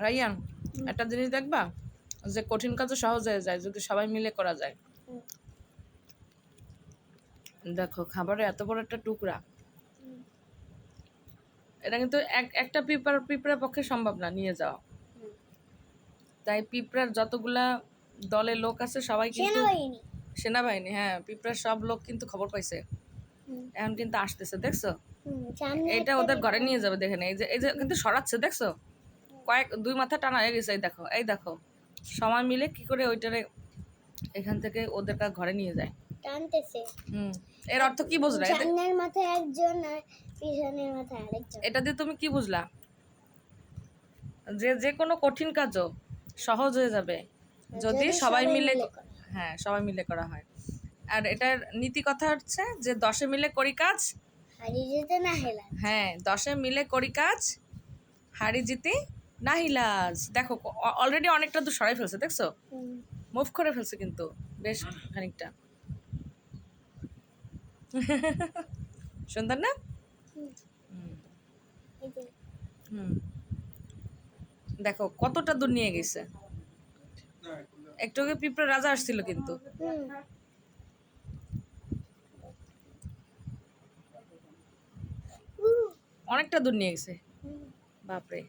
রাইয়ান, একটা জিনিস দেখবা, যে কঠিন কাজও সহজ হয়ে যায় যদি সবাই মিলে করা যায়। দেখো খাবারে এত বড় একটা টুকরা, এটা কিন্তু একটা পিঁপড়ার পক্ষে সম্ভব না নিয়ে যাওয়া। তাই পিঁপড়ার যতগুলা দলে লোক আছে সবাই কিন্তু সেনাবাহিনী, হ্যাঁ পিঁপড়ার সব লোক কিন্তু খবর পাইছে, এখন কিন্তু আসতেছে দেখছো। এটা ওদের ঘরে নিয়ে যাবে, দেখেন এই যে কিন্তু সরাচ্ছে দেখছো, দুই মাথা টানা হয়ে গেছে। এই দেখো সবাই মিলে কি করে ওইটারে এখান থেকে ওদের ঘরে নিয়ে যায়, টানতেছে। এর অর্থ কি বুঝলা? সামনের মাথায় একজন আর পিছনের মাথায় আরেকজন। এটা দিয়ে তুমি কি বুঝলা? যে কোনো কঠিন কাজও সহজ হয়ে যাবে যদি সবাই মিলে, হ্যাঁ সবাই মিলে করা হয়। আর এটার নীতি কথা হচ্ছে যে 10 মিলে করি কাজ হারি জিতে না হেলাজ। হ্যাঁ 10 মিলে করি কাজ হারি জিতে না হিলাজ। দেখো অলরেডি অনেকটা দূর সরাই ফেলছে দেখছো, মুভ করে ফেলছে কিন্তু বেশ খানিকটা। সুন্দর না? দেখো কতটা দূর নিয়ে গেছে। একটু আগে পিঁপড়া রাজা আসছিল কিন্তু অনেকটা দূর নিয়ে গেছে, বাপরে।